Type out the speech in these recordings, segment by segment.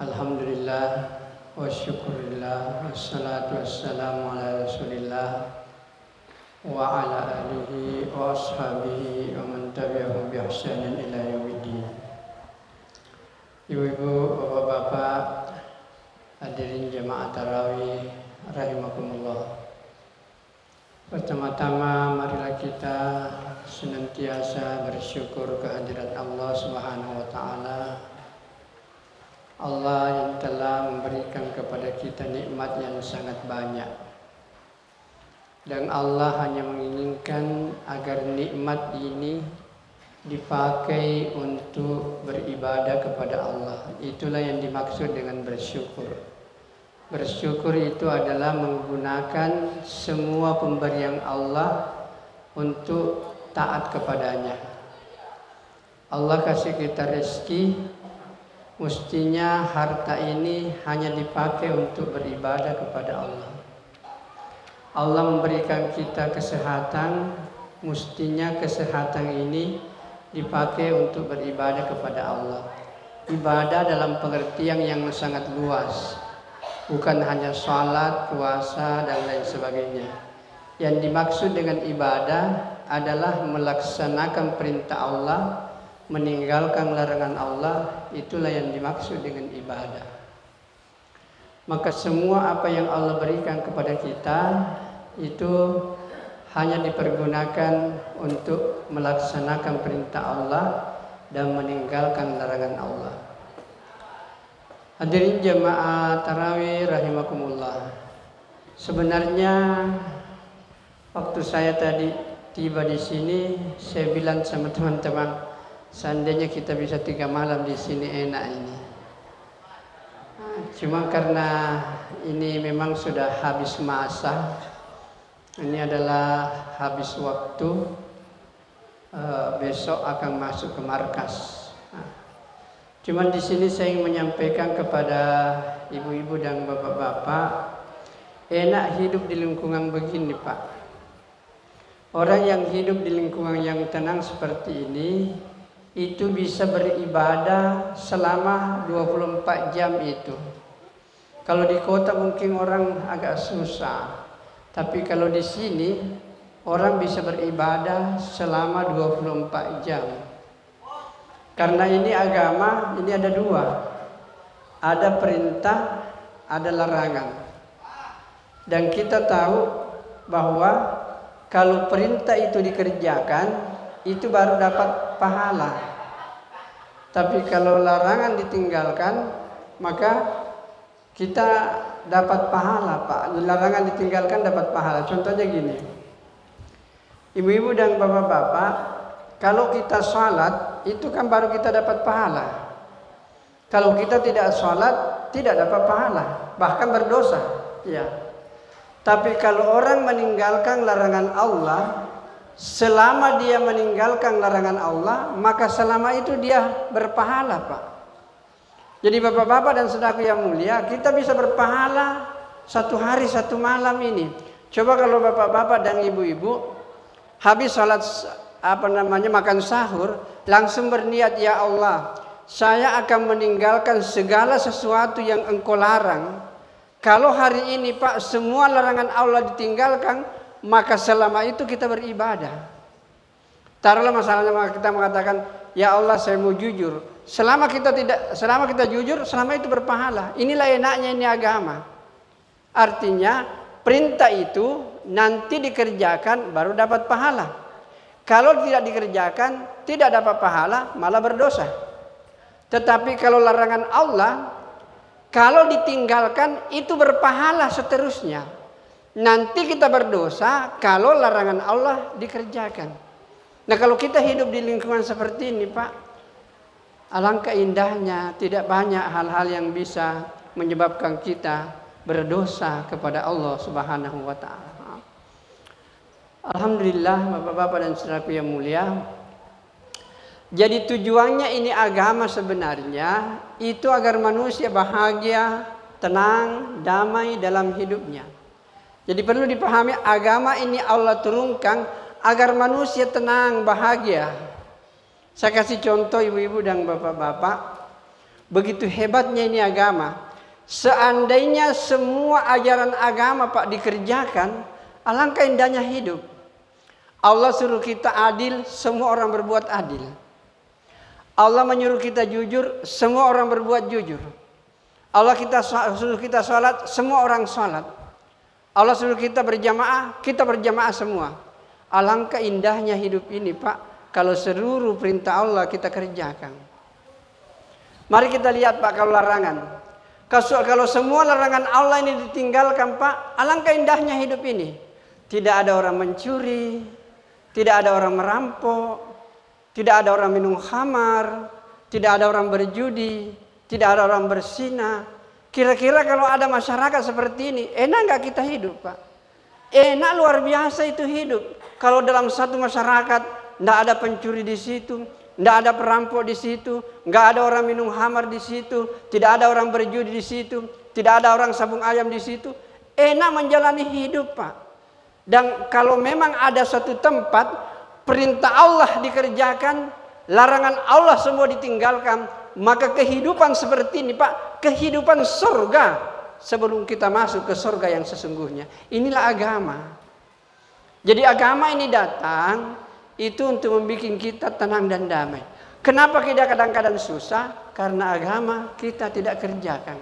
Alhamdulillah wa syukurillah wassalatu wassalamu ala rasulillah wa ala alihi wa ashabihi wa man tabi'ahum bi ihsanin ila yaumiddin. Ibu-ibu, bapak-bapak, hadirin jamaah tarawih rahimakumullah. Pertama-tama marilah kita senantiasa bersyukur kehadirat Allah Subhanahu wa taala. Allah yang telah memberikan kepada kita nikmat yang sangat banyak. Dan Allah hanya menginginkan agar nikmat ini dipakai untuk beribadah kepada Allah. Itulah yang dimaksud dengan bersyukur. Bersyukur itu adalah menggunakan semua pemberian Allah untuk taat kepadanya. Allah kasih kita rezeki, mestinya harta ini hanya dipakai untuk beribadah kepada Allah. Allah memberikan kita kesehatan, mestinya kesehatan ini dipakai untuk beribadah kepada Allah. Ibadah dalam pengertian yang sangat luas, bukan hanya salat, puasa, dan lain sebagainya. Yang dimaksud dengan ibadah adalah melaksanakan perintah Allah, meninggalkan larangan Allah. Itulah yang dimaksud dengan ibadah. Maka semua apa yang Allah berikan kepada kita itu hanya dipergunakan untuk melaksanakan perintah Allah dan meninggalkan larangan Allah. Hadirin jamaah tarawih rahimakumullah. Sebenarnya waktu saya tadi tiba di sini, saya bilang sama teman-teman, seandainya kita bisa 3 malam di sini enak ini. Cuma karena ini memang sudah habis masa, ini adalah habis waktu, besok akan masuk ke markas. Cuma di sini saya ingin menyampaikan kepada ibu-ibu dan bapak-bapak, enak hidup di lingkungan begini, Pak. Orang yang hidup di lingkungan yang tenang seperti ini, itu bisa beribadah selama 24 jam itu. Kalau di kota mungkin orang agak susah, tapi kalau di sini orang bisa beribadah selama 24 jam. Karena ini agama, ini ada 2. Ada perintah, ada larangan. Dan kita tahu bahwa kalau perintah itu dikerjakan, itu baru dapat pahala. Tapi kalau larangan ditinggalkan, maka kita dapat pahala, Pak. Larangan ditinggalkan dapat pahala. Contohnya gini, ibu-ibu dan bapak-bapak, kalau kita sholat, itu kan baru kita dapat pahala. Kalau kita tidak sholat, tidak dapat pahala, bahkan berdosa. Ya. Tapi kalau orang meninggalkan larangan Allah, selama dia meninggalkan larangan Allah, maka selama itu dia berpahala, Pak. Jadi bapak-bapak dan saudaraku yang mulia, kita bisa berpahala 1 hari 1 malam ini. Coba kalau bapak-bapak dan ibu-ibu habis salat makan sahur, langsung berniat, ya Allah, saya akan meninggalkan segala sesuatu yang Engkau larang. Kalau hari ini, Pak, semua larangan Allah ditinggalkan, maka selama itu kita beribadah. Taruhlah masalahnya kita mengatakan, ya Allah, saya mau jujur. Selama kita jujur, selama itu berpahala. Inilah enaknya ini agama. Artinya perintah itu nanti dikerjakan baru dapat pahala. Kalau tidak dikerjakan, tidak dapat pahala, malah berdosa. Tetapi kalau larangan Allah, kalau ditinggalkan itu berpahala seterusnya. Nanti kita berdosa kalau larangan Allah dikerjakan. Nah, kalau kita hidup di lingkungan seperti ini, Pak, alangkah indahnya. Tidak banyak hal-hal yang bisa menyebabkan kita berdosa kepada Allah Subhanahu wa taala. Alhamdulillah, bapak-bapak dan saudaraku yang mulia. Jadi tujuannya ini agama sebenarnya itu agar manusia bahagia, tenang, damai dalam hidupnya. Jadi perlu dipahami, agama ini Allah turunkan agar manusia tenang, bahagia. Saya kasih contoh ibu-ibu dan bapak-bapak. Begitu hebatnya ini agama. Seandainya semua ajaran agama Pak dikerjakan, alangkah indahnya hidup. Allah suruh kita adil, semua orang berbuat adil. Allah menyuruh kita jujur, semua orang berbuat jujur. Allah suruh kita sholat, semua orang sholat. Allah suruh kita berjamaah semua. Alangkah indahnya hidup ini Pak, kalau seluruh perintah Allah kita kerjakan. Mari kita lihat Pak kalau larangan. Kalau semua larangan Allah ini ditinggalkan Pak, alangkah indahnya hidup ini. Tidak ada orang mencuri, tidak ada orang merampok, tidak ada orang minum khamar, tidak ada orang berjudi, tidak ada orang berzina. Kira-kira kalau ada masyarakat seperti ini, enak nggak kita hidup Pak? Enak luar biasa itu hidup. Kalau dalam satu masyarakat nggak ada pencuri di situ, nggak ada perampok di situ, nggak ada orang minum khamar di situ, tidak ada orang berjudi di situ, tidak ada orang sabung ayam di situ. Enak menjalani hidup Pak. Dan kalau memang ada suatu tempat perintah Allah dikerjakan, larangan Allah semua ditinggalkan, maka kehidupan seperti ini Pak, kehidupan surga sebelum kita masuk ke surga yang sesungguhnya. Inilah agama. Jadi agama ini datang itu untuk membuat kita tenang dan damai. Kenapa kita kadang-kadang susah? Karena agama kita tidak kerjakan.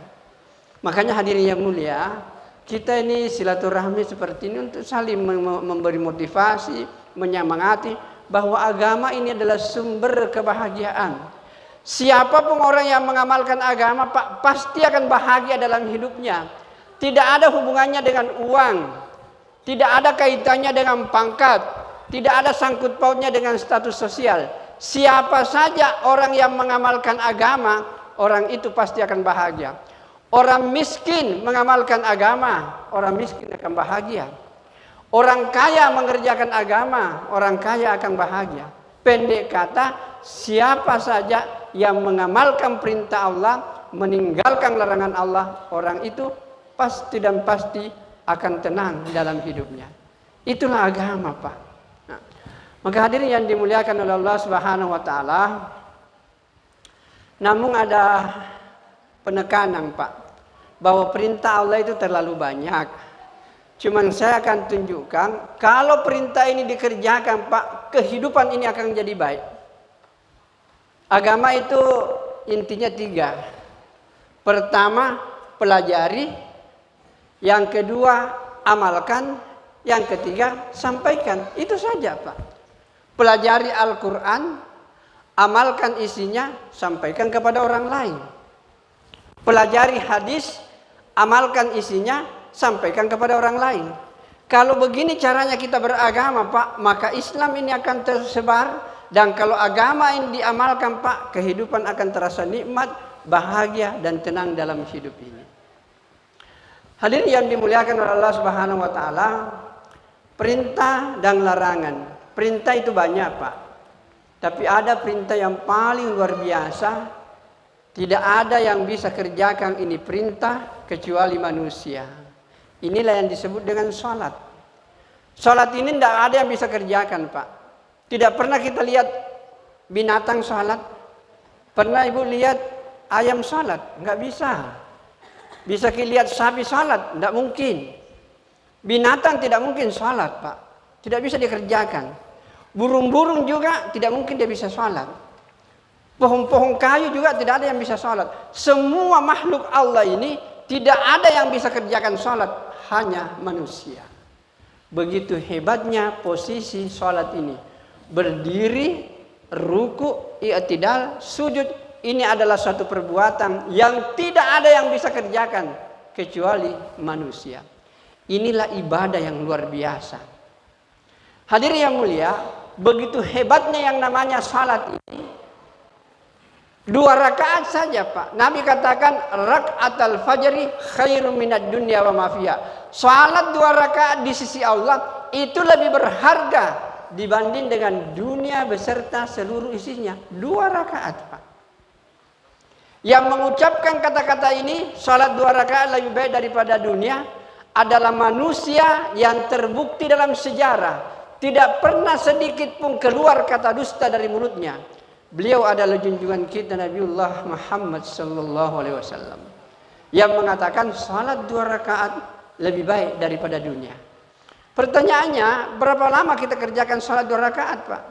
Makanya hadirin yang mulia, kita ini silaturahmi seperti ini untuk saling memberi motivasi, menyemangati bahwa agama ini adalah sumber kebahagiaan. Siapapun orang yang mengamalkan agama Pak, pasti akan bahagia dalam hidupnya. Tidak ada hubungannya dengan uang, tidak ada kaitannya dengan pangkat, tidak ada sangkut pautnya dengan status sosial. Siapa saja orang yang mengamalkan agama, orang itu pasti akan bahagia. Orang miskin mengamalkan agama, orang miskin akan bahagia. Orang kaya mengerjakan agama, orang kaya akan bahagia. Pendek kata, siapa saja yang mengamalkan perintah Allah, meninggalkan larangan Allah, orang itu pasti dan pasti akan tenang dalam hidupnya. Itulah agama Pak. Nah, maka hadirin yang dimuliakan oleh Allah Subhanahu wa taala, namun ada penekanan Pak, bahwa perintah Allah itu terlalu banyak. Cuman saya akan tunjukkan, kalau perintah ini dikerjakan Pak, kehidupan ini akan jadi baik. Agama itu intinya 3. Pertama, pelajari. Yang kedua, amalkan. Yang ketiga, sampaikan. Itu saja Pak. Pelajari Al-Quran, amalkan isinya, sampaikan kepada orang lain. Pelajari hadis, amalkan isinya, sampaikan kepada orang lain. Kalau begini caranya kita beragama Pak, maka Islam ini akan tersebar. Dan kalau agama ini diamalkan Pak, kehidupan akan terasa nikmat, bahagia dan tenang dalam hidup ini. Hadirin yang dimuliakan oleh Allah Subhanahu wa taala, perintah dan larangan. Perintah itu banyak Pak. Tapi ada perintah yang paling luar biasa. Tidak ada yang bisa kerjakan ini perintah kecuali manusia. Inilah yang disebut dengan sholat. Sholat ini tidak ada yang bisa kerjakan Pak. Tidak pernah kita lihat binatang sholat. Pernah ibu lihat ayam sholat? Nggak bisa. Bisa kita lihat sapi sholat? Tidak mungkin. Binatang tidak mungkin sholat Pak. Tidak bisa dikerjakan. Burung-burung juga tidak mungkin dia bisa sholat. Pohon-pohon kayu juga tidak ada yang bisa sholat. Semua makhluk Allah ini tidak ada yang bisa kerjakan sholat. Hanya manusia. Begitu hebatnya posisi sholat ini. Berdiri, ruku, i'tidal, sujud. Ini adalah suatu perbuatan yang tidak ada yang bisa kerjakan kecuali manusia. Inilah ibadah yang luar biasa. Hadirin yang mulia, begitu hebatnya yang namanya sholat ini. 2 rakaat saja Pak. Nabi katakan rakaatul fajri khairum minad dunya wa ma fiha. Salat 2 rakaat di sisi Allah itu lebih berharga dibanding dengan dunia beserta seluruh isinya. 2 rakaat Pak. Yang mengucapkan kata-kata ini, salat 2 rakaat lebih baik daripada dunia, adalah manusia yang terbukti dalam sejarah tidak pernah sedikit pun keluar kata dusta dari mulutnya. Beliau adalah junjungan kita Nabiullah Muhammad sallallahu alaihi wasallam yang mengatakan salat 2 rakaat lebih baik daripada dunia. Pertanyaannya, berapa lama kita kerjakan salat 2 rakaat, Pak?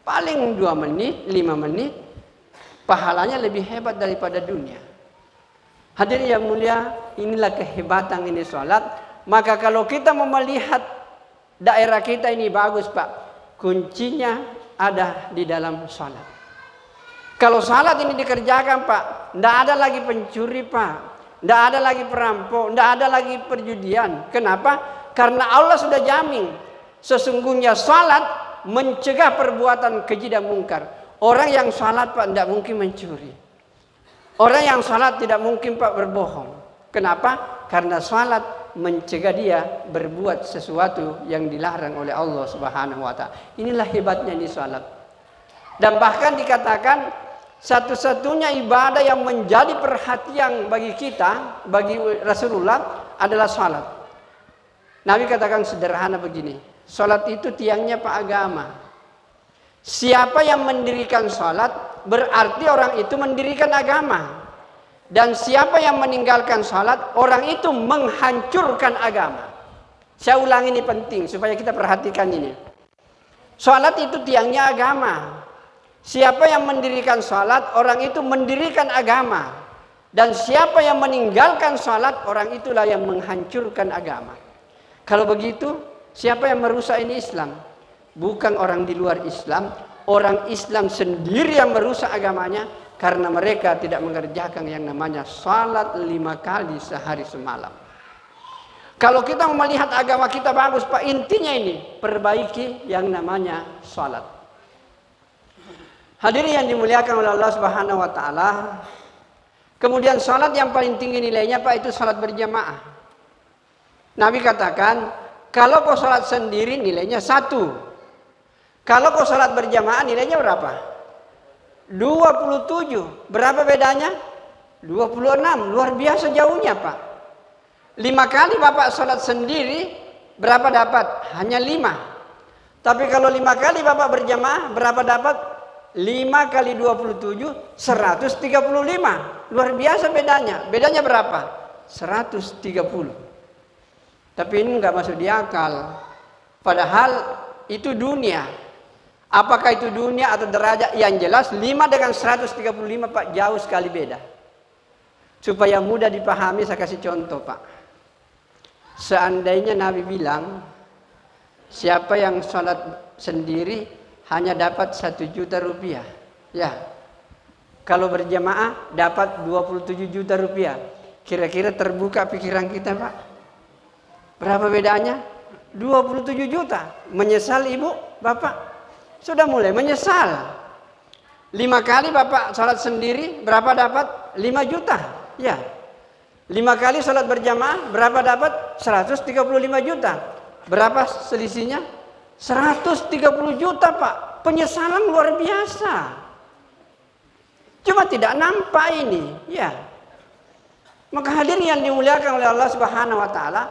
Paling 2 menit, 5 menit. Pahalanya lebih hebat daripada dunia. Hadirin yang mulia, inilah kehebatan ini salat. Maka kalau kita mau melihat daerah kita ini bagus, Pak, kuncinya ada di dalam salat. Kalau salat ini dikerjakan, Pak, tidak ada lagi pencuri, Pak, tidak ada lagi perampok, tidak ada lagi perjudian. Kenapa? Karena Allah sudah jamin sesungguhnya salat mencegah perbuatan keji dan mungkar. Orang yang salat, Pak, tidak mungkin mencuri. Orang yang salat tidak mungkin, Pak, berbohong. Kenapa? Karena salat mencegah dia berbuat sesuatu yang dilarang oleh Allah Subhanahu wa taala. Inilah hebatnya di salat. Dan bahkan dikatakan satu-satunya ibadah yang menjadi perhatian bagi kita, bagi Rasulullah adalah salat. Nabi katakan sederhana begini, salat itu tiangnya, Pak, agama. Siapa yang mendirikan salat berarti orang itu mendirikan agama. Dan siapa yang meninggalkan salat, orang itu menghancurkan agama. Saya ulang, ini penting supaya kita perhatikan ini. Salat itu tiangnya agama. Siapa yang mendirikan salat, orang itu mendirikan agama. Dan siapa yang meninggalkan salat, orang itulah yang menghancurkan agama. Kalau begitu, siapa yang merusak ini Islam? Bukan orang di luar Islam, orang Islam sendiri yang merusak agamanya karena mereka tidak mengerjakan yang namanya salat 5 kali sehari semalam. Kalau kita mau melihat agama kita bagus, Pak, intinya ini, perbaiki yang namanya salat. Hadirin yang dimuliakan oleh Allah Subhanahu wa taala. Kemudian salat yang paling tinggi nilainya, Pak, itu salat berjamaah. Nabi katakan, kalau kau salat sendiri nilainya 1. Kalau kau salat berjamaah nilainya berapa? 27. Berapa bedanya? 26. Luar biasa jauhnya, Pak. 5 kali Bapak salat sendiri, berapa dapat? Hanya 5. Tapi kalau 5 kali Bapak berjamaah, berapa dapat? 5 kali 27, 135. Luar biasa bedanya. Bedanya berapa? 130. Tapi ini enggak masuk di akal. Padahal itu dunia. Apakah itu dunia atau derajat? Yang jelas 5 dengan 135, Pak, jauh sekali beda. Supaya mudah dipahami saya kasih contoh, Pak. Seandainya Nabi bilang siapa yang sholat sendiri hanya dapat 1 juta rupiah, ya, kalau berjamaah dapat 27 juta rupiah. Kira-kira terbuka pikiran kita, Pak? Berapa bedanya? 27 juta. Menyesal ibu, bapak? Sudah mulai menyesal. 5 kali Bapak salat sendiri, berapa dapat? 5 juta. Ya. 5 kali salat berjamaah, berapa dapat? 135 juta. Berapa selisihnya? 130 juta, Pak. Penyesalan luar biasa. Cuma tidak nampak ini. Ya. Maka hadirin yang dimuliakan oleh Allah Subhanahu wa taala,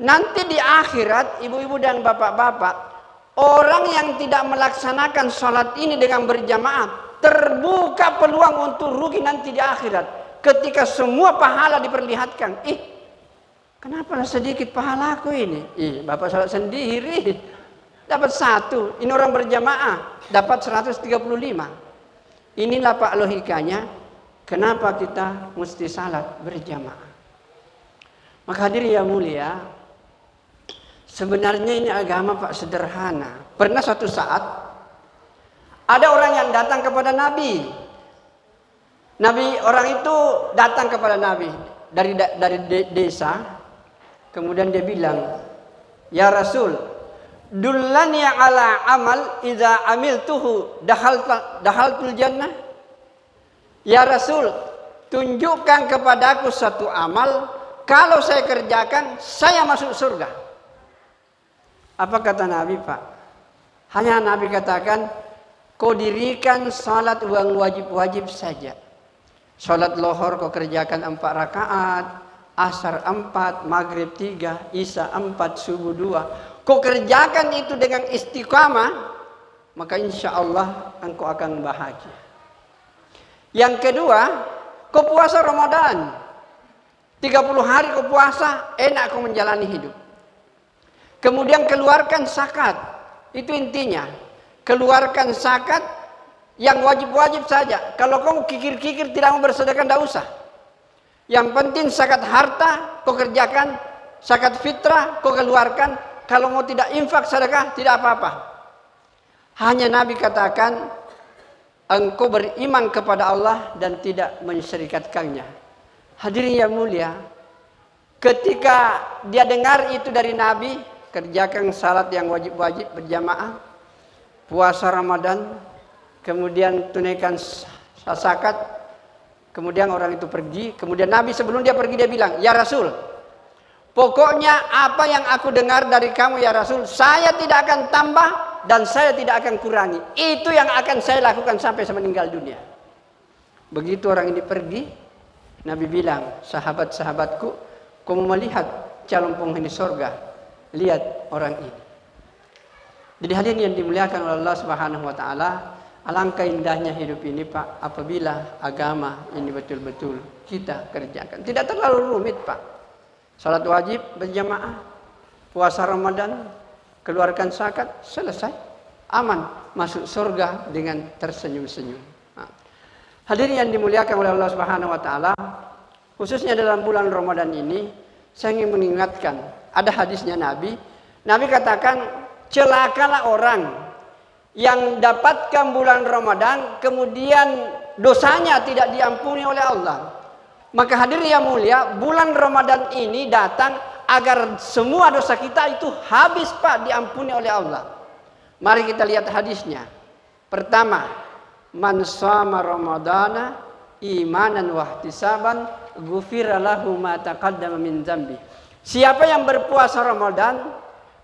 nanti di akhirat, ibu-ibu dan bapak-bapak, orang yang tidak melaksanakan sholat ini dengan berjamaah, terbuka peluang untuk rugi nanti di akhirat. Ketika semua pahala diperlihatkan. Kenapa sedikit pahalaku ini? Bapak sholat sendiri dapat 1. Ini orang berjamaah dapat 135. Inilah, Pak, logikanya. Kenapa kita mesti salat berjamaah? Maka hadirin yang mulia, sebenarnya ini agama, Pak, sederhana. Pernah suatu saat ada orang yang datang kepada Nabi. Orang itu datang kepada Nabi dari desa. Kemudian dia bilang, "Ya Rasul, dullani ala amal idza amiltuhu dahaltul jannah." Ya Rasul, tunjukkan kepadaku satu amal, kalau saya kerjakan saya masuk surga. Apa kata Nabi, Pak? Hanya Nabi katakan, kau dirikan salat uang wajib-wajib saja. Salat lohor kau kerjakan 4 rakaat, asar 4, maghrib 3, isya 4, subuh 2. Kau kerjakan itu dengan istiqamah, maka insya Allah engkau akan bahagia. Yang kedua, kau puasa Ramadan. 30 hari kau puasa, enak kau menjalani hidup. Kemudian keluarkan zakat. Itu intinya. Keluarkan zakat yang wajib-wajib saja. Kalau kau kikir-kikir tidak mau bersedekah, tidak usah. Yang penting zakat harta kau kerjakan, zakat fitrah kau keluarkan. Kalau mau tidak infak sedekah, tidak apa-apa. Hanya Nabi katakan, engkau beriman kepada Allah dan tidak mensyirikatkannya. Hadirin yang mulia, ketika dia dengar itu dari Nabi, kerjakan salat yang wajib-wajib berjamaah, puasa Ramadan, kemudian tunaikan zakat, kemudian orang itu pergi. Kemudian Nabi sebelum dia pergi dia bilang, ya Rasul, pokoknya apa yang aku dengar dari kamu ya Rasul, saya tidak akan tambah dan saya tidak akan kurangi. Itu yang akan saya lakukan sampai saya meninggal dunia. Begitu orang ini pergi, Nabi bilang, sahabat-sahabatku, kamu melihat calon penghuni surga, lihat orang ini. Jadi hadirin yang dimuliakan oleh Allah Subhanahu wa taala, alangkah indahnya hidup ini Pak, apabila agama ini betul-betul kita kerjakan. Tidak terlalu rumit Pak. Salat wajib berjamaah, puasa Ramadan, keluarkan zakat, selesai, aman, masuk surga dengan tersenyum-senyum. Hadirin yang dimuliakan oleh Allah Subhanahu wa taala, khususnya dalam bulan Ramadan ini, saya ingin mengingatkan, ada hadisnya Nabi katakan, celakalah orang yang dapatkan bulan Ramadan kemudian dosanya tidak diampuni oleh Allah. Maka hadirin yang mulia, bulan Ramadan ini datang agar semua dosa kita itu habis Pak, diampuni oleh Allah. Mari kita lihat hadisnya. Pertama, man shoma ramadana imanan wahtisaban ghufira lahu ma taqaddama min dzambi. Siapa yang berpuasa Ramadan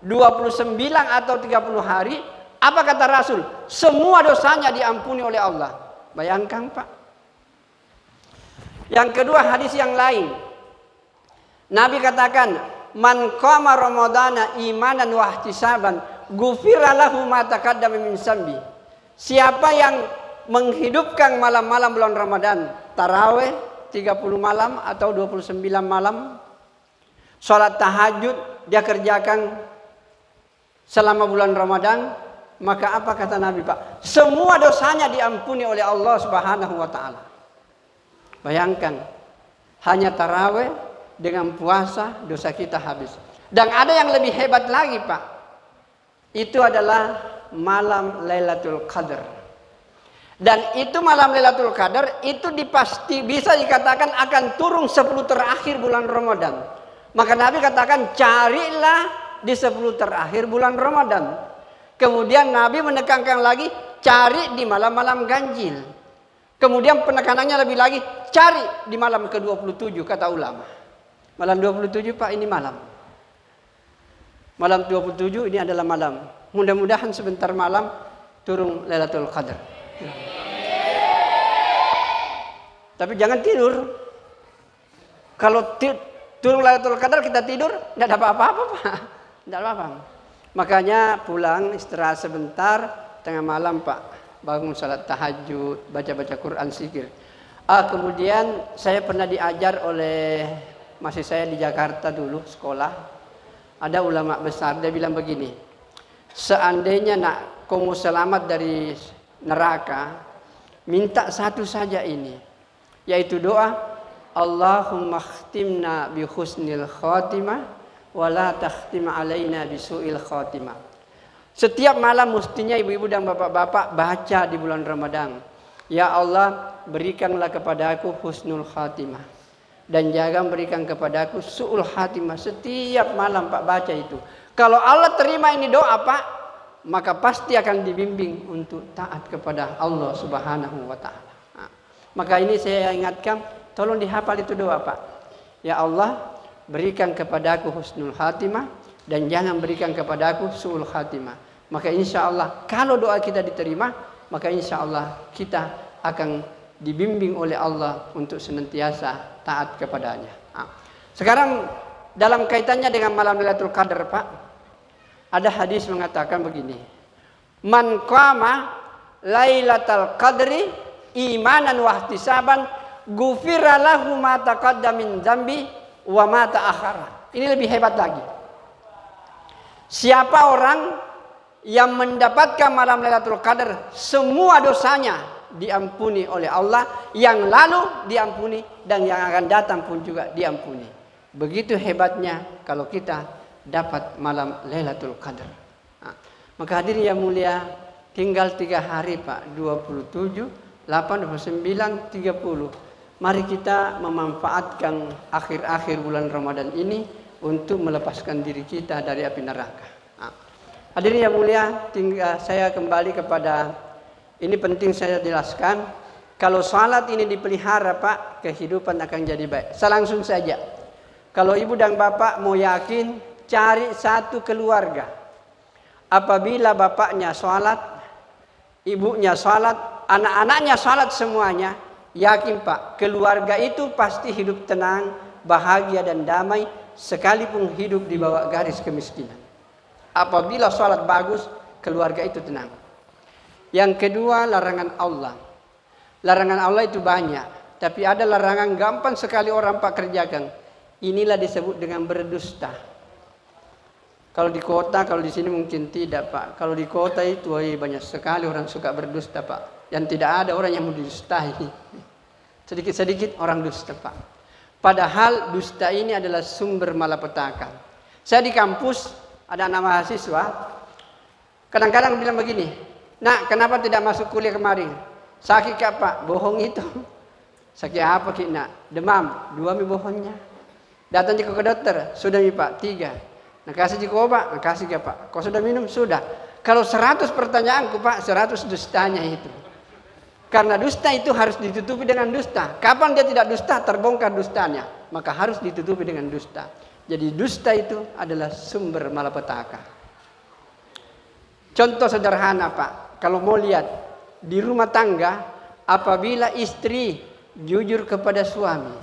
29 atau 30 hari, apa kata Rasul? Semua dosanya diampuni oleh Allah. Bayangkan Pak. Yang kedua, hadis yang lain. Nabi katakan, man qama ramadana imanan wahtisaban ghufira lahu ma taqaddama min dzambi. Siapa yang menghidupkan malam-malam bulan Ramadan, taraweh 30 malam atau 29 malam, sholat tahajud dia kerjakan selama bulan Ramadan, maka apa kata Nabi Pak? Semua dosanya diampuni oleh Allah Subhanahu wa taala. Bayangkan, hanya taraweh dengan puasa dosa kita habis. Dan ada yang lebih hebat lagi Pak. Itu adalah malam Lailatul Qadar. Dan itu malam Lailatul Qadar itu dipasti bisa dikatakan akan turun 10 terakhir bulan Ramadan. Maka Nabi katakan, carilah di 10 terakhir bulan Ramadan. Kemudian Nabi menekankan lagi, cari di malam-malam ganjil. Kemudian penekanannya lebih lagi, cari di malam ke-27 kata ulama. Malam 27 Pak, ini malam. Malam 27 ini adalah malam. Mudah-mudahan sebentar malam turun Lailatul Qadar. Tapi jangan tidur. Kalau turun Lailatul Qadar kita tidur, tidak ada apa-apa Pak. Tidak apa-apa. Makanya pulang istirahat sebentar, tengah malam Pak, bangun salat tahajud, baca-baca Quran zikir. Kemudian saya pernah diajar oleh masih saya di Jakarta dulu sekolah. Ada ulama besar, dia bilang begini. Seandainya nak kamu selamat dari neraka, minta satu saja ini, yaitu doa, Allahumma khtimna bi husnil khatimah wa la takhtim alaina bi su'il khatimah. Setiap malam mestinya ibu-ibu dan bapak-bapak baca di bulan Ramadan, ya Allah, berikanlah kepadaku husnul khatimah dan jangan berikan kepadaku su'ul khatimah. Setiap malam Pak baca itu. Kalau Allah terima ini doa Pak, maka pasti akan dibimbing untuk taat kepada Allah Subhanahu wa taala. Maka ini saya ingatkan, tolong dihafal itu doa Pak. Ya Allah, berikan kepadaku husnul khatimah dan jangan berikan kepadaku su'ul khatimah. Maka insya Allah kalau doa kita diterima, maka insya Allah kita akan dibimbing oleh Allah untuk senantiasa taat kepadanya. Sekarang dalam kaitannya dengan malam Lailatul Qadar Pak, ada hadis mengatakan begini. Man qama Lailatul Qadri imanan wa ihtisaban ghufira lahu ma taqaddama min dzambi wa ma ta'akhkhara. Ini lebih hebat lagi. Siapa orang yang mendapatkan malam Lailatul Qadar, semua dosanya diampuni oleh Allah, yang lalu diampuni dan yang akan datang pun juga diampuni. Begitu hebatnya kalau kita dapat malam Lailatul Qadar. Nah, maka hadirin yang mulia, tinggal 3 hari Pak, 27, 8, 29, 30. Mari kita memanfaatkan akhir-akhir bulan Ramadan ini untuk melepaskan diri kita dari api neraka. Nah, hadirin yang mulia, tinggal saya kembali kepada, ini penting saya jelaskan. Kalau salat ini dipelihara Pak, kehidupan akan jadi baik. Saya langsung saja. Kalau ibu dan bapak mau yakin, cari satu keluarga. Apabila bapaknya salat, ibunya salat, anak-anaknya salat semuanya, yakin Pak, keluarga itu pasti hidup tenang, bahagia dan damai, sekalipun hidup di bawah garis kemiskinan. Apabila salat bagus, keluarga itu tenang. Yang kedua, larangan Allah. Larangan Allah itu banyak, tapi ada larangan gampang sekali orang Pak kerjakan. Inilah disebut dengan berdusta. Kalau di kota, kalau di sini mungkin tidak Pak. Kalau di kota itu banyak sekali orang suka berdusta Pak. Yang tidak ada orang yang mendustai. Sedikit-sedikit orang dusta Pak. Padahal dusta ini adalah sumber malapetaka. Saya di kampus, ada anak mahasiswa, kadang-kadang bilang begini, "Nak, kenapa tidak masuk kuliah kemarin? Sakit kah Pak?" Bohong itu. Sakit apa Ki Nak? Demam, 2 minggu bohongnya. Datang ke dokter, sudah mi Pak, 3. Nah kasih obat, nah kasih ke Pak. Kau sudah minum? Sudah. Kalau 100 pertanyaanku Pak, 100 dustanya itu. Karena dusta itu harus ditutupi dengan dusta. Kapan dia tidak dusta, terbongkar dustanya. Maka harus ditutupi dengan dusta. Jadi dusta itu adalah sumber malapetaka. Contoh sederhana Pak, kalau mau lihat di rumah tangga, apabila istri jujur kepada suami,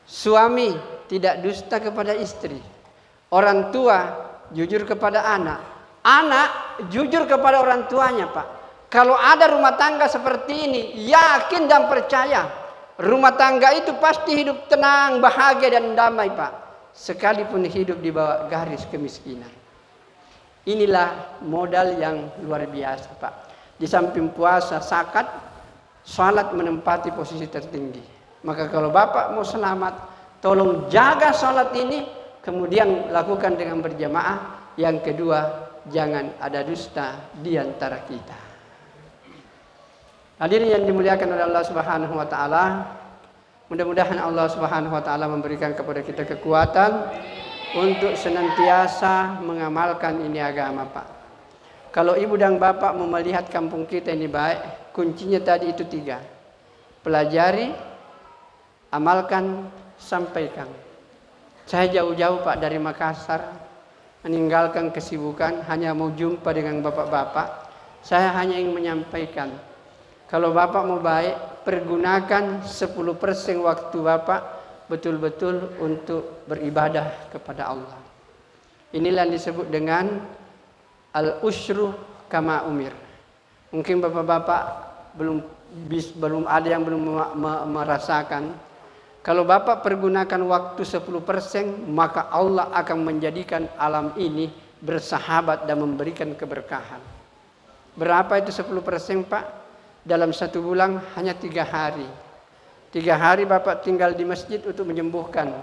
suami tidak dusta kepada istri, orang tua jujur kepada anak, anak jujur kepada orang tuanya Pak. Kalau ada rumah tangga seperti ini, yakin dan percaya, rumah tangga itu pasti hidup tenang, bahagia dan damai Pak. Sekalipun hidup di bawah garis kemiskinan. Inilah modal yang luar biasa Pak. Di samping puasa, zakat, salat menempati posisi tertinggi. Maka kalau Bapak mau selamat, tolong jaga salat ini, kemudian lakukan dengan berjamaah. Yang kedua, jangan ada dusta di antara kita. Hadirin yang dimuliakan oleh Allah Subhanahu wa taala, mudah-mudahan Allah Subhanahu wa taala memberikan kepada kita kekuatan untuk senantiasa mengamalkan ini agama, Pak. Kalau ibu dan bapak mau melihat kampung kita ini baik, kuncinya tadi itu 3. Pelajari, amalkan, sampaikan. Saya jauh-jauh Pak dari Makassar, meninggalkan kesibukan, hanya mau jumpa dengan bapak-bapak. Saya hanya ingin menyampaikan, kalau bapak mau baik, pergunakan 10% waktu bapak betul-betul untuk beribadah kepada Allah. Inilah yang disebut dengan al-usyru kama umir. Mungkin bapak-bapak belum ada yang belum merasakan. Kalau bapak pergunakan waktu 10%, maka Allah akan menjadikan alam ini bersahabat dan memberikan keberkahan. Berapa itu 10% Pak? Dalam 1 bulan hanya 3 hari. 3 hari bapak tinggal di masjid untuk menyembuhkan.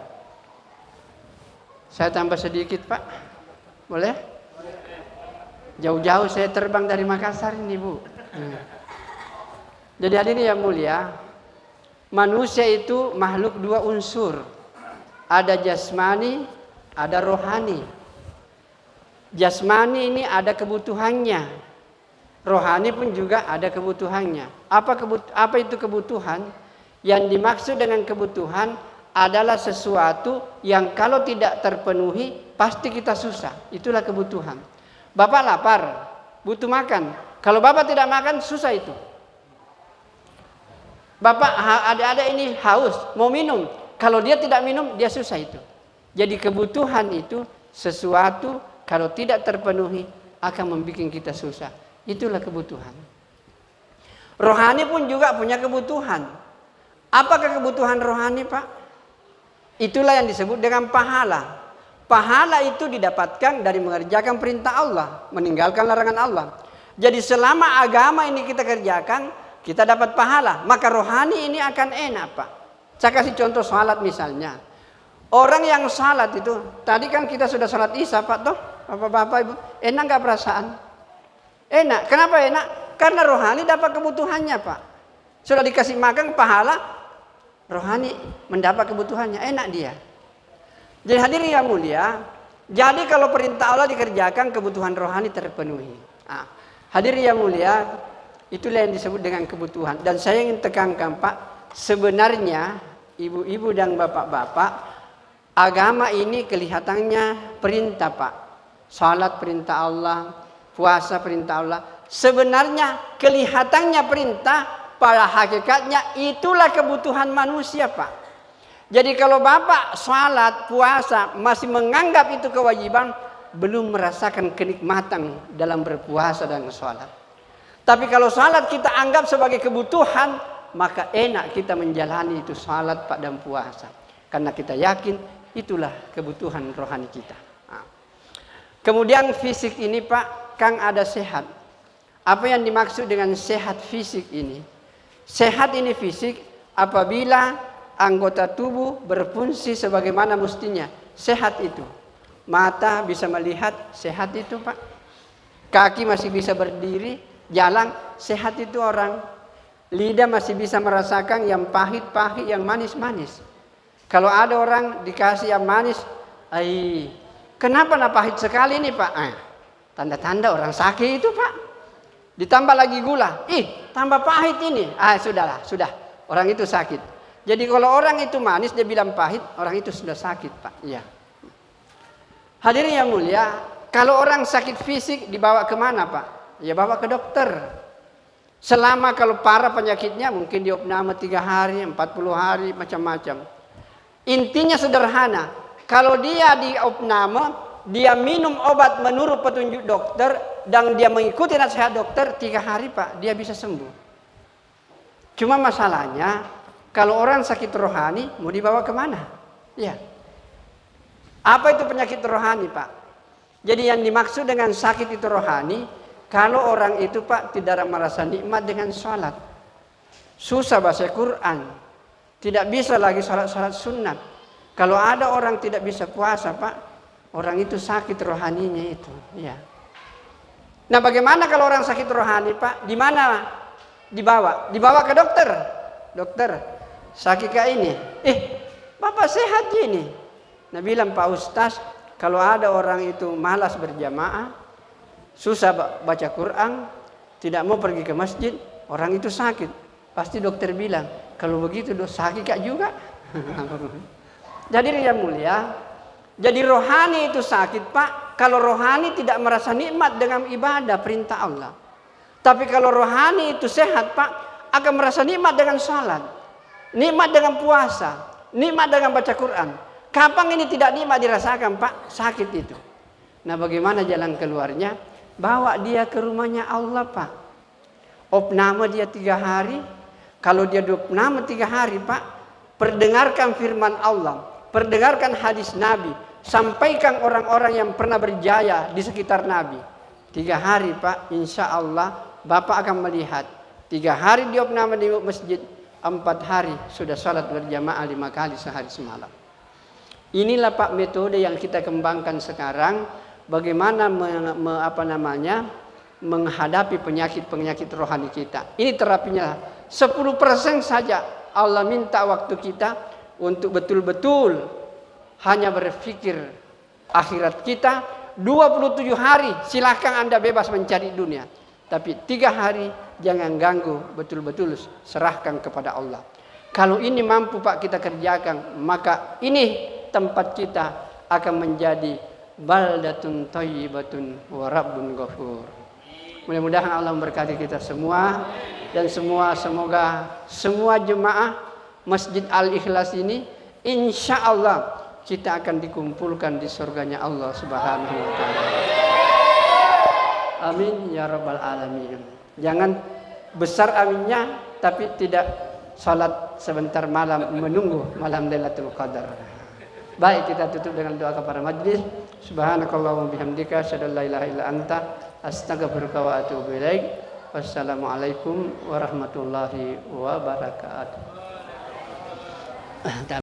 Saya tambah sedikit Pak, boleh? Jauh-jauh saya terbang dari Makassar ini Bu. Jadi hadirin yang mulia, manusia itu makhluk 2 unsur. Ada jasmani, ada rohani. Jasmani ini ada kebutuhannya. Rohani pun juga ada kebutuhannya. Apa itu kebutuhan? Yang dimaksud dengan kebutuhan adalah sesuatu yang kalau tidak terpenuhi pasti kita susah. Itulah kebutuhan. Bapak lapar, butuh makan. Kalau bapak tidak makan, susah itu. Bapak ada ini haus, mau minum. Kalau dia tidak minum, dia susah itu. Jadi kebutuhan itu sesuatu kalau tidak terpenuhi akan membuat kita susah. Itulah kebutuhan. Rohani pun juga punya kebutuhan. Apakah kebutuhan rohani, Pak? Itulah yang disebut dengan pahala. Pahala itu didapatkan dari mengerjakan perintah Allah, meninggalkan larangan Allah. Jadi selama agama ini kita kerjakan, kita dapat pahala. Maka rohani ini akan enak, Pak. Saya kasih contoh salat misalnya. Orang yang salat itu, tadi kan kita sudah salat Isya, Pak, toh? Bapak-bapak, Ibu. Enak gak perasaan? Enak. Kenapa enak? Karena rohani dapat kebutuhannya, Pak. Sudah dikasih makan pahala, rohani mendapat kebutuhannya. Enak dia. Jadi hadirin yang mulia, jadi kalau perintah Allah dikerjakan, kebutuhan rohani terpenuhi. Nah, hadirin yang mulia, itulah yang disebut dengan kebutuhan. Dan saya ingin tekankan, Pak, sebenarnya ibu-ibu dan bapak-bapak, agama ini kelihatannya perintah, Pak. Salat perintah Allah, puasa perintah Allah. Sebenarnya kelihatannya perintah, pada hakikatnya itulah kebutuhan manusia, Pak. Jadi kalau bapak salat, puasa masih menganggap itu kewajiban, belum merasakan kenikmatan dalam berpuasa dan salat. Tapi kalau salat kita anggap sebagai kebutuhan, maka enak kita menjalani itu salat, Pak, dan puasa. Karena kita yakin itulah kebutuhan rohani kita. Nah. Kemudian fisik ini, Pak, Kang ada sehat. Apa yang dimaksud dengan sehat fisik ini? Sehat ini fisik apabila anggota tubuh berfungsi sebagaimana mestinya. Sehat itu. Mata bisa melihat, sehat itu, Pak. Kaki masih bisa berdiri, jalan, sehat itu orang. Lidah masih bisa merasakan yang pahit-pahit, yang manis-manis. Kalau ada orang dikasih yang manis, kenapa pahit sekali ini, Pak? Tanda-tanda orang sakit itu, Pak. Ditambah lagi gula, tambah pahit ini. Sudahlah, sudah. Orang itu sakit. Jadi kalau orang itu manis, dia bilang pahit, orang itu sudah sakit, Pak. Iya. Hadirin yang mulia, kalau orang sakit fisik dibawa kemana, Pak? Ya bawa ke dokter. Selama kalau parah penyakitnya, mungkin diopname 3 hari, 40 hari, macam-macam. Intinya sederhana. Kalau dia diopname, dia minum obat menurut petunjuk dokter dan dia mengikuti nasihat dokter 3 hari, Pak, dia bisa sembuh. Cuma masalahnya kalau orang sakit rohani mau dibawa kemana? Ya. Apa itu penyakit rohani, Pak? Jadi yang dimaksud dengan sakit itu rohani, kalau orang itu, Pak, tidak merasa nikmat dengan sholat, susah baca Quran, tidak bisa lagi sholat sunat. Kalau ada orang tidak bisa puasa, Pak, orang itu sakit rohaninya itu, ya. Nah, bagaimana kalau orang sakit rohani, Pak? Di mana dibawa? Dibawa ke dokter. Dokter, sakit kayak ini. Bapak sehat ini. Nah, bilang Pak Ustaz, kalau ada orang itu malas berjamaah, susah baca Quran, tidak mau pergi ke masjid, orang itu sakit. Pasti dokter bilang, kalau begitu sakit kak juga. Jadi yang mulia, jadi rohani itu sakit, Pak. Kalau rohani tidak merasa nikmat dengan ibadah perintah Allah. Tapi kalau rohani itu sehat, Pak, akan merasa nikmat dengan salat, nikmat dengan puasa, nikmat dengan baca Quran. Kapan ini tidak nikmat dirasakan, Pak? Sakit itu. Nah, bagaimana jalan keluarnya? Bawa dia ke rumahnya Allah, Pak. Opname dia 3 hari. Kalau dia opname 3 hari, Pak, perdengarkan firman Allah, perdengarkan hadis Nabi, sampaikan orang-orang yang pernah berjaya di sekitar Nabi. 3 hari, Pak, insya Allah Bapak akan melihat. 3 hari dia opname di masjid, 4 hari sudah salat berjamaah 5 kali sehari semalam. Inilah, Pak, metode yang kita kembangkan sekarang. Bagaimana menghadapi penyakit-penyakit rohani kita. Ini terapinya 10% saja. Allah minta waktu kita untuk betul-betul hanya berpikir akhirat kita. 27 hari silahkan Anda bebas mencari dunia. Tapi 3 hari jangan ganggu, betul-betul serahkan kepada Allah. Kalau ini mampu, Pak, kita kerjakan, maka ini tempat kita akan menjadi baldatun thayyibatun wa rabbun ghafur. Mudah-mudahan Allah memberkati kita semua, dan semoga semua jemaah Masjid Al-Ikhlas ini insya Allah kita akan dikumpulkan di surganya Allah Subhanahu wa taala. Amin ya rabbal alamin. Jangan besar aminnya tapi tidak salat sebentar malam menunggu malam Lailatul Qadar. Baik, kita tutup dengan doa kepada majlis. Subhanakallahumma bihamdika asyhadu an la ilaha illa anta astaghfiruka wa atubu ilaik. Wassalamualaikum warahmatullahi wabarakatuh.